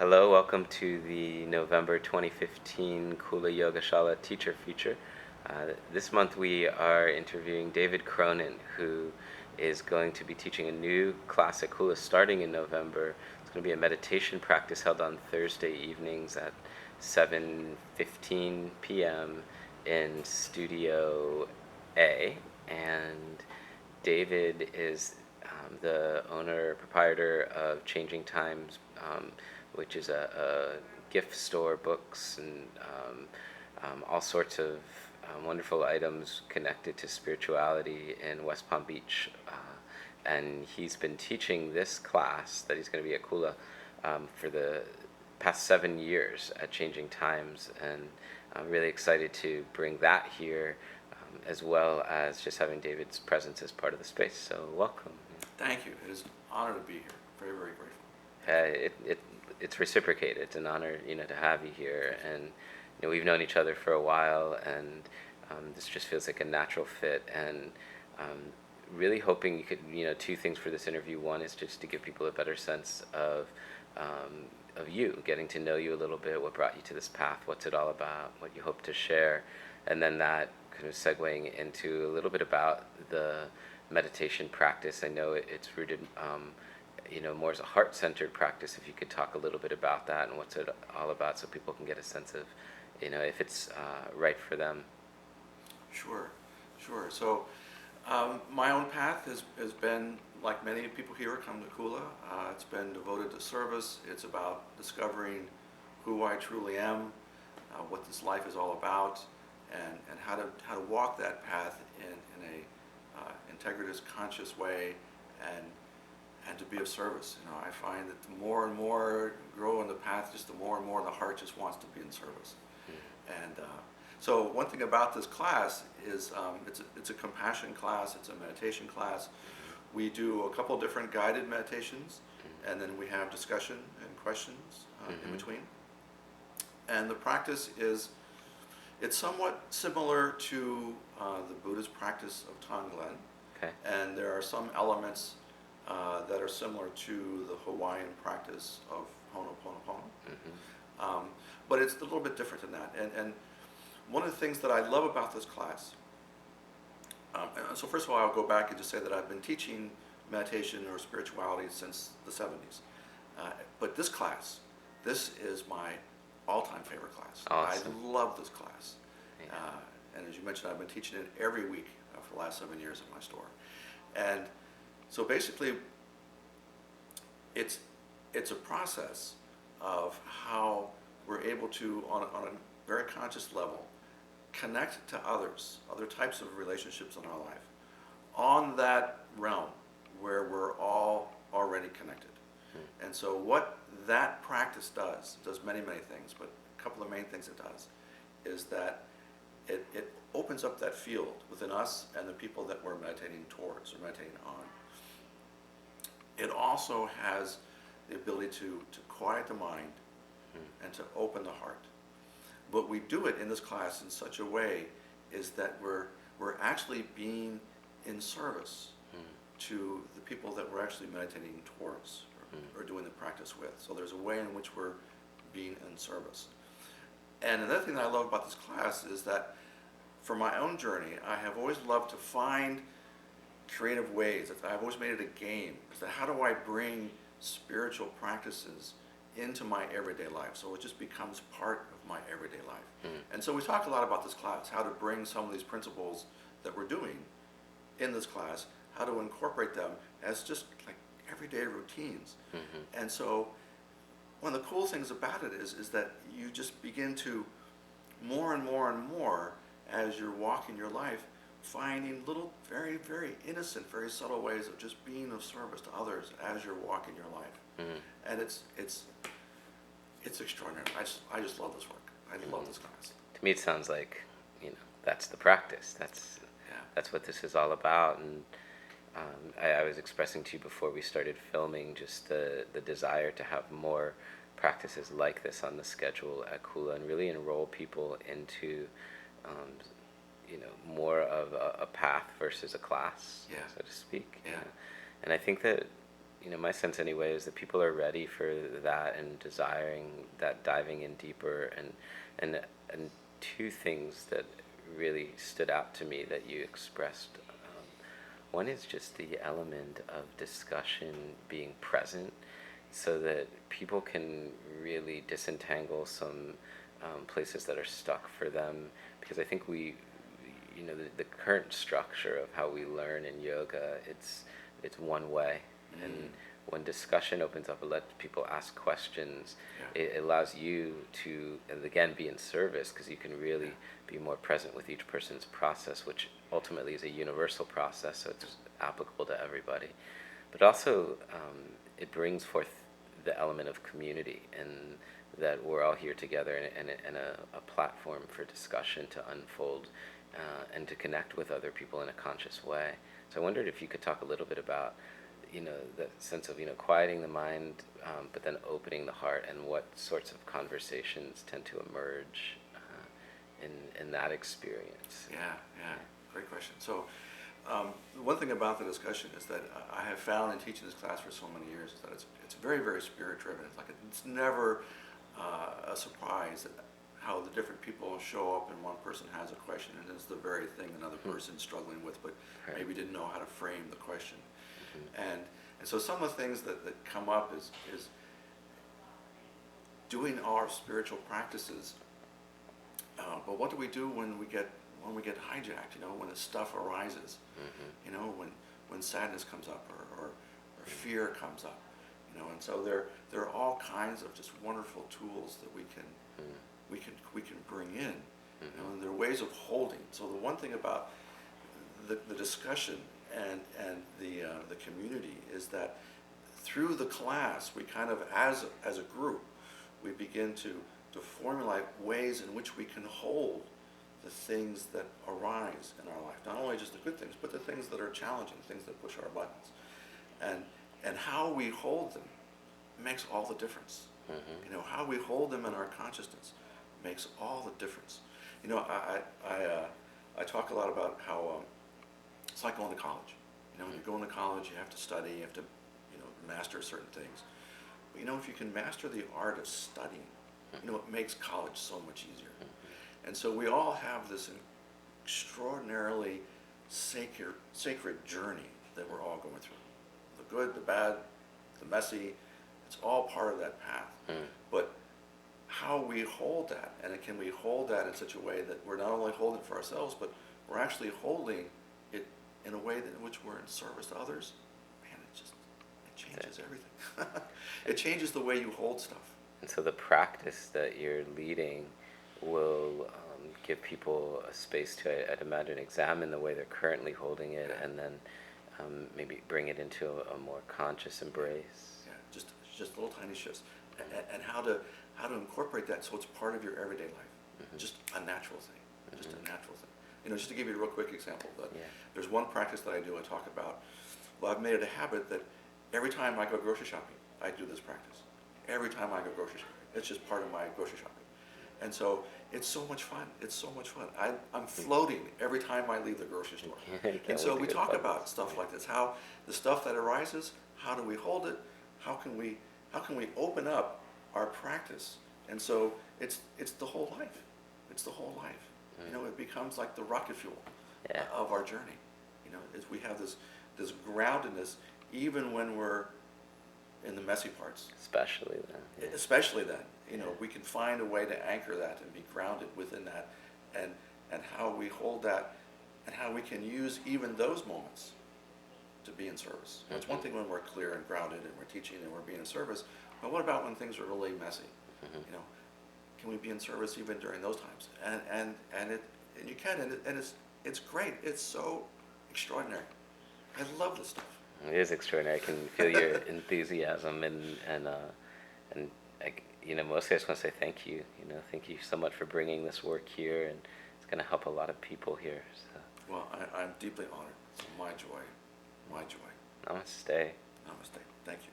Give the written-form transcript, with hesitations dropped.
Hello, welcome to the November 2015 Kula Yoga Shala teacher feature. This month we are interviewing David Cronin, who is going to be teaching a new class at Kula starting in November. It's going to be a meditation practice held on Thursday evenings at 7:15 p.m. in Studio A. And David is the owner, proprietor of Changing Times, which is a gift store, books, and all sorts of wonderful items connected to spirituality in West Palm Beach. And he's been teaching this class that he's going to be at Kula for the past 7 years at Changing Times, and I'm really excited to bring that here, as well as just having David's presence as part of the space. So welcome. Thank you. It is an honor to be here. Very, very grateful. It's reciprocated. It's an honor, to have you here, and we've known each other for a while, and this just feels like a natural fit. And really hoping you could, two things for this interview. One is just to give people a better sense of you, getting to know you a little bit, what brought you to this path, what's it all about, what you hope to share, and then that kind of segueing into a little bit about the meditation practice. I know it's rooted, more as a heart-centered practice. If you could talk a little bit about that and what's it all about, so people can get a sense of, if it's right for them. Sure. So my own path has been, like many people here come to Kula, it's been devoted to service. It's about discovering who I truly am, what this life is all about, and how to walk that path in a integritous, conscious way, and to be of service. I find that the more and more you grow in the path, just the more and more the heart just wants to be in service. And so one thing about this class is it's a compassion class, it's a meditation class. We do a couple different guided meditations, and then we have discussion and questions in between. And the practice it's somewhat similar to the Buddhist practice of Tonglen. Okay. And there are some elements that are similar to the Hawaiian practice of Ho'oponopono. But it's a little bit different than that. And one of the things that I love about this class, so first of all, I'll go back and just say that I've been teaching meditation or spirituality since the 70s. But this class, this is my all-time favorite class. Awesome. I love this class. Yeah. And as you mentioned, I've been teaching it every week for the last 7 years at my store. And so basically, it's a process of how we're able to, on a very conscious level, connect to others, other types of relationships in our life, on that realm where we're all already connected. And so what that practice does many, many things, but a couple of main things it does is that it opens up that field within us and the people that we're meditating towards or meditating on. It also has the ability to quiet the mind and to open the heart. But we do it in this class in such a way is that we're actually being in service to the people that we're actually meditating towards or doing the practice with. So there's a way in which we're being in service. And another thing that I love about this class is that for my own journey, I have always loved to find creative ways. I've always made it a game. So how do I bring spiritual practices into my everyday life so it just becomes part of my everyday life? And so we talk a lot about this class, how to bring some of these principles that we're doing in this class, how to incorporate them as just like everyday routines. And so one of the cool things about it is that you just begin to more and more as you're walking your life, finding little very, very innocent, very subtle ways of just being of service to others as you're walking your life. And it's extraordinary. I just love this work. I love this class. To me, it sounds like, that's the practice. That's what this is all about. And I was expressing to you before we started filming just the desire to have more practices like this on the schedule at Kula and really enroll people into more of a path versus a class, so to speak. Yeah. And I think that my sense anyway is that people are ready for that and desiring that, diving in deeper. And two things that really stood out to me that you expressed. One is just the element of discussion being present, so that people can really disentangle some places that are stuck for them. Because I think the current structure of how we learn in yoga, it's one way. And when discussion opens up, it lets people ask questions. Yeah. It allows you to, and again, be in service, because you can really be more present with each person's process, which ultimately is a universal process, so it's applicable to everybody. But also, it brings forth the element of community, and that we're all here together, and a platform for discussion to unfold, and to connect with other people in a conscious way. So I wondered if you could talk a little bit about that sense of quieting the mind, but then opening the heart, and what sorts of conversations tend to emerge in that experience. Yeah, great question. So, one thing about the discussion is that I have found in teaching this class for so many years is that it's very, very spirit driven. It's never a surprise that how the different people show up, and one person has a question and it's the very thing another person's struggling with, but Right. maybe didn't know how to frame the question. And so some of the things that come up is doing our spiritual practices. But what do we do when we get hijacked? When the stuff arises. When sadness comes up, or fear comes up. And so there are all kinds of just wonderful tools that we can bring in. And there are ways of holding. So the one thing about the discussion and the community is that through the class, we kind of, as a group, we begin to formulate ways in which we can hold the things that arise in our life. Not only just the good things, but the things that are challenging, things that push our buttons. And how we hold them makes all the difference. How we hold them in our consciousness makes all the difference. I talk a lot about how it's like going to college. When you go into college, you have to study, you have to, master certain things. But if you can master the art of studying, it makes college so much easier. And so we all have this extraordinarily sacred journey that we're all going through. The good, the bad, the messy, it's all part of that path. But how we hold that, and can we hold that in such a way that we're not only holding it for ourselves, but we're actually holding it in a way in which we're in service to others. Man, it changes everything. It changes the way you hold stuff. And so the practice that you're leading will give people a space to, I'd imagine, examine the way they're currently holding it, and then maybe bring it into a more conscious embrace. Yeah, just little tiny shifts, and how to incorporate that so it's part of your everyday life. Just a natural thing. Just a natural thing. Just to give you a real quick example, there's one practice that I do. I talk about. Well, I've made it a habit that every time I go grocery shopping, I do this practice. Every time I go grocery shopping, it's just part of my grocery shopping. And so it's so much fun. I'm floating every time I leave the grocery store. And so we talk about stuff like this. How the stuff that arises, how do we hold it? How can we open up our practice? And so it's the whole life. It's the whole life. It becomes like the rocket fuel of our journey. We have this groundedness even when we're in the messy parts. Especially then. Especially then. We can find a way to anchor that and be grounded within that, and how we hold that, and how we can use even those moments to be in service. It's one thing when we're clear and grounded and we're teaching and we're being in service, but what about when things are really messy? Can we be in service even during those times? And you can, and it's great. It's so extraordinary. I love this stuff. It is extraordinary. I can feel your enthusiasm, and mostly I just want to say thank you. Thank you so much for bringing this work here, and it's going to help a lot of people here. So. Well, I'm deeply honored. It's my joy. My joy. Namaste. Namaste. Thank you.